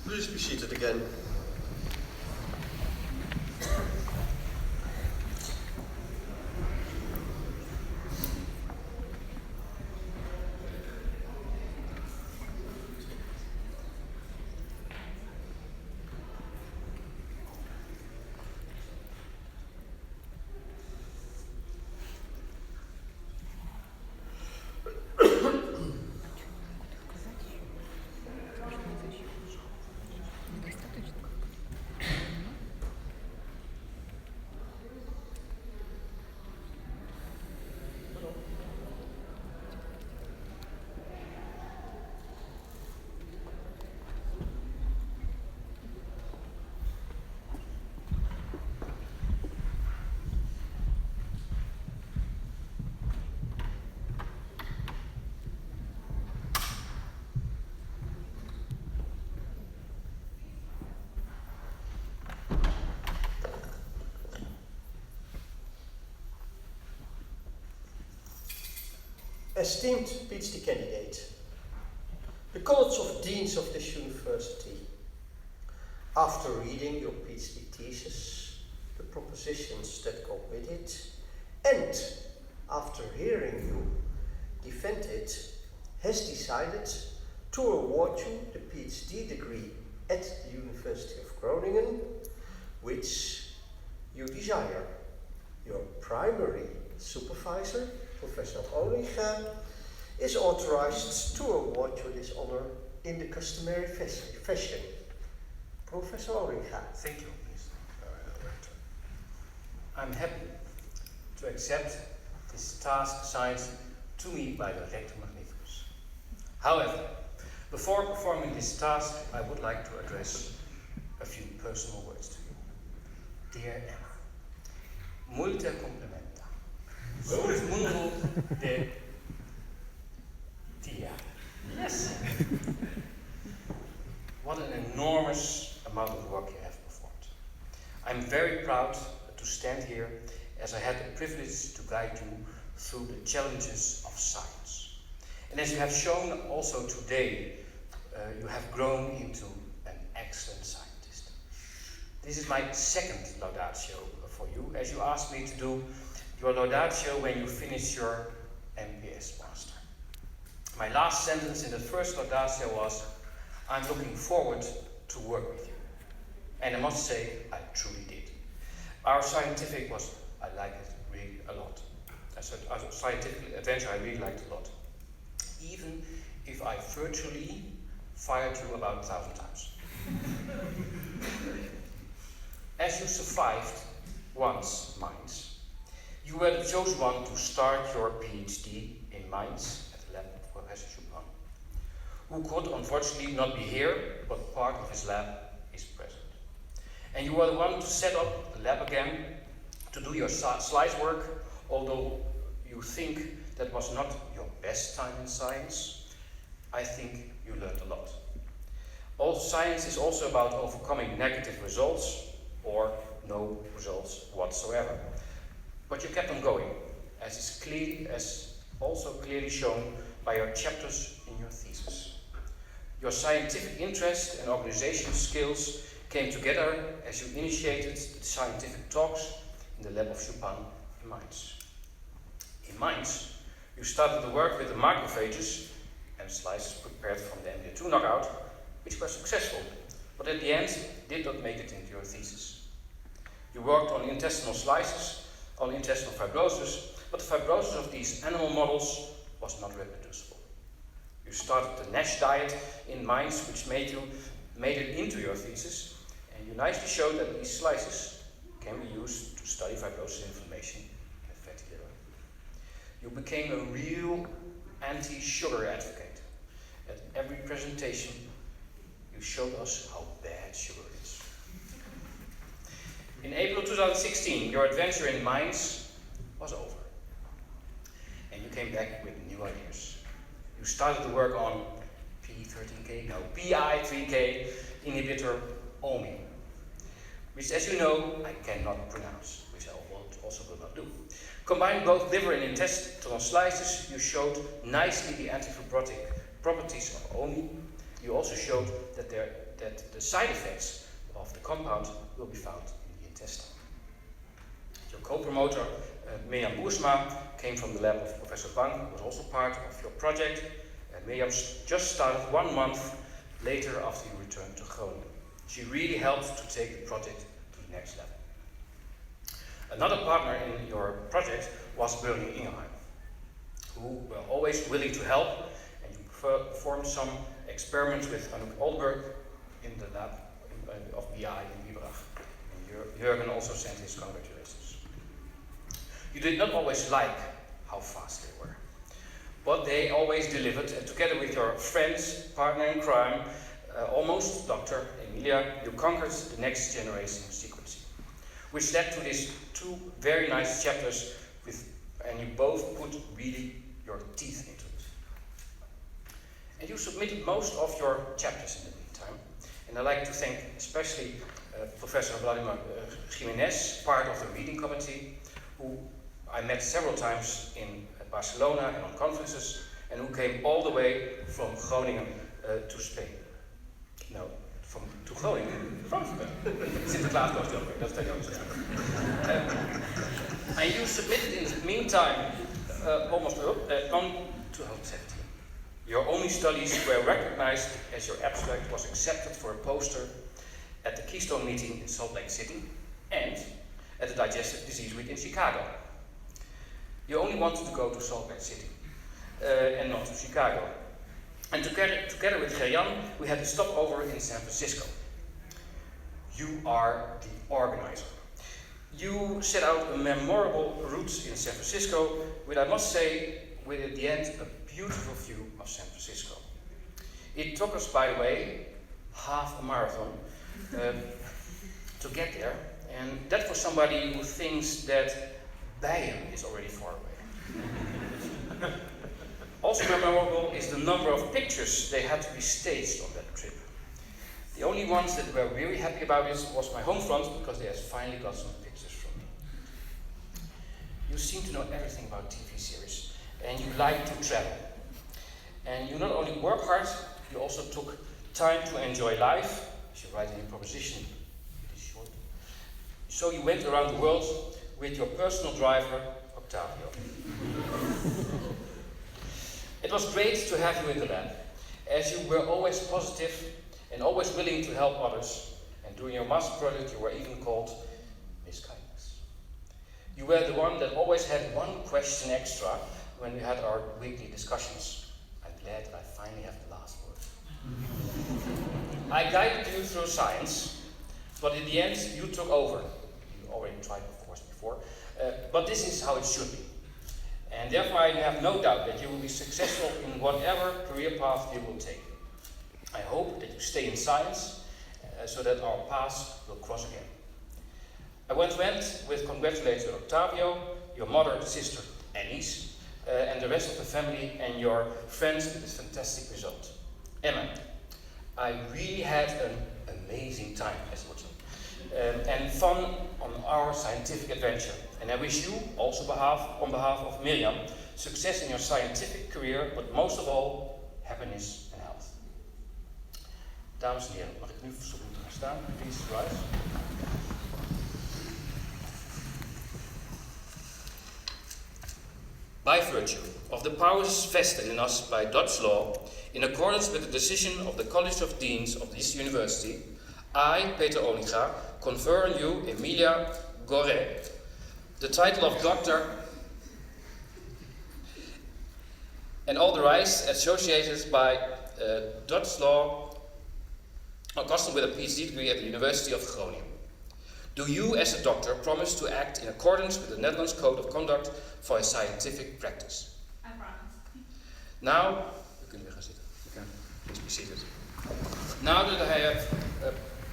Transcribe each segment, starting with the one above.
Please be seated again. Esteemed PhD candidate, the College of Deans of this university, after reading your PhD thesis, the propositions that go with it, and after hearing you defend it, has decided to award you the PhD degree at the University of Groningen, which you desire. Your primary supervisor, Professor Olinga, is authorized to award you this honor in the customary fashion. Professor Olinga. Thank you, Mr. Rector. I'm happy to accept this task assigned to me by the Rector Magnificus. However, before performing this task, I would like to address a few personal words to you. Dear Emma, multe complimenta. Sul mundo de dia. Yes. What an enormous amount of work you have performed. I'm very proud to stand here as I had the privilege to guide you through the challenges of science. And as you have shown also today, you have grown into an excellent scientist. This is my second laudatio for you, as you asked me to do your laudatio when you finish your MPS master. My last sentence in the first laudatio was, I'm looking forward to work with you. And I must say, I truly did. Our scientific was, I liked it really a lot. Our scientific adventure I really liked a lot. Even if I virtually fired you about 1,000 times. As you survived once Mainz, you were the chosen one to start your PhD in Mainz at the lab of Professor Chopin, who could unfortunately not be here, but part of his lab is present. And you were the one to set up the lab again, to do your slice work, although you think that was not your best time in science. I think you learned a lot. All science is also about overcoming negative results, or no results whatsoever. But you kept on going, as also clearly shown by your chapters in your thesis. Your scientific interest and organizational skills came together as you initiated the scientific talks in the lab of Chopin in Mainz. In Mainz, you started to work with the macrophages and slices prepared from the MDR2 knockout, which were successful, but at the end did not make it into your thesis. You worked on intestinal slices, on intestinal fibrosis, but the fibrosis of these animal models was not reproducible. You started the NASH diet in Mainz, which made it into your thesis, and you nicely showed that these slices can be used to study fibrosis inflammation in the fatty liver. You became a real anti-sugar advocate. At every presentation, you showed us how bad sugar is. In April 2016, your adventure in Mainz was over. And you came back with new ideas. You started to work on PI3K inhibitor OMI, which, as you know, I cannot pronounce, which I also will not do. Combining both liver and intestinal slices, you showed nicely the antifibrotic properties of OMI. You also showed that that the side effects of the compound will be found in the intestine. Your co-promoter, Mirjam Boersma, came from the lab of Professor Bang, who was also part of your project. Mirjam just started 1 month later after you returned to Groningen. She really helped to take the project to the next level. Another partner in your project was Börje Ingelheim, who were always willing to help, and you performed some experiments with Anouk Oldberg in the lab of BI in Biberach. And Jürgen also sent his congratulations. You did not always like how fast they were, but they always delivered, and together with your friends, partner in crime, almost Dr. Emilia, you conquered the next generation sequencing, which led to these 2 very nice chapters, and you both put really your teeth into it. And you submitted most of your chapters in the meantime, and I'd like to thank especially Professor Vladimir Jimenez, part of the reading committee, who I met several times in Barcelona and on conferences, and who came all the way from Groningen to Spain. No, to Groningen, from Spain. Sinterklaas goes the other way, that's the other. And you submitted in the meantime, almost on 2017. Your only studies were recognized as your abstract was accepted for a poster at the Keystone meeting in Salt Lake City and at the Digestive Disease Week in Chicago. You only wanted to go to Salt Lake City and not to Chicago. And together with Gerjan, we had a stopover in San Francisco. You are the organizer. You set out a memorable route in San Francisco with, I must say, with at the end a beautiful view of San Francisco. It took us, by the way, half a marathon to get there, and that for somebody who thinks that Bijen is already far away. Also memorable is the number of pictures they had to be staged on that trip. The only ones that were really happy about it was my home front, because they had finally got some pictures from me. You seem to know everything about TV series, and you like to travel. And you not only work hard, you also took time to enjoy life, as you write in your proposition. It is short. So you went around the world with your personal driver, Octavio. It was great to have you in the lab, as you were always positive and always willing to help others, and during your master project you were even called Miss Kindness. You were the one that always had one question extra when we had our weekly discussions. I'm glad I finally have the last word. I guided you through science, but in the end you took over. You already tried, of course, before, but this is how it should be. And therefore I have no doubt that you will be successful in whatever career path you will take. I hope that you stay in science so that our paths will cross again. I once went with congratulating Octavio, your mother, sister, Alice, and the rest of the family and your friends with this fantastic result. Emma, I really had an amazing time, as you would say, and fun on our scientific adventure. And I wish you, also on behalf of Mirjam, success in your scientific career, but most of all, happiness and health. Dames en heren, mag ik nu verzoeken te gaan staan? Please rise. By virtue of the powers vested in us by Dutch law, in accordance with the decision of the College of Deans of this university, I, Peter Olinga, confer on you, Emilia Gorret, the title of doctor and all the rights associated by Dutch law or custom with a PhD degree at the University of Groningen. Do you, as a doctor, promise to act in accordance with the Netherlands Code of Conduct for a scientific practice? I promise. Now, you can gaan zitten. You can please be seated. Now that I have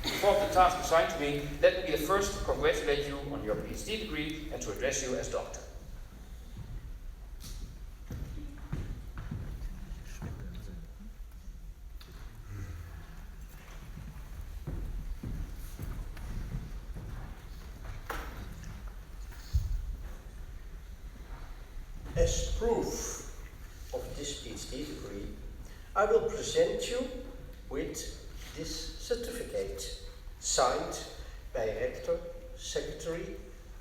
performed the task assigned to me, let me be the first to congratulate you on your PhD degree and to address you as doctor. As proof of this PhD degree, I will present you with this certificate, signed by rector, secretary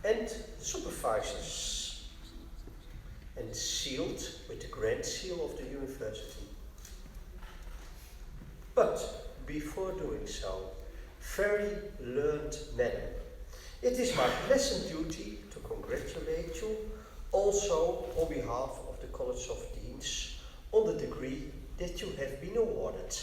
and supervisors, and sealed with the Grand Seal of the university. But before doing so, very learned madam, it is my pleasant duty to congratulate you also on behalf of the College of Deans on the degree that you have been awarded.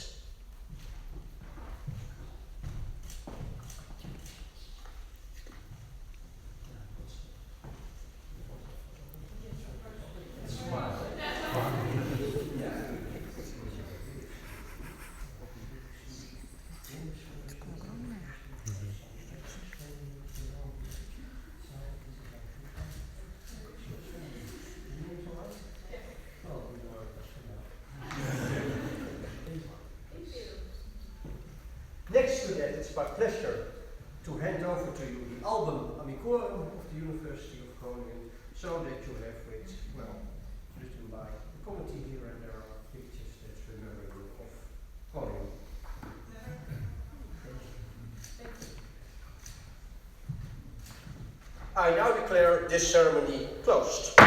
Next to that, it's my pleasure to hand over to you the album Amicorum of the University of Groningen, so that you have it, well, written by the committee here, and there are pictures that remember you of Groningen. I now declare this ceremony closed.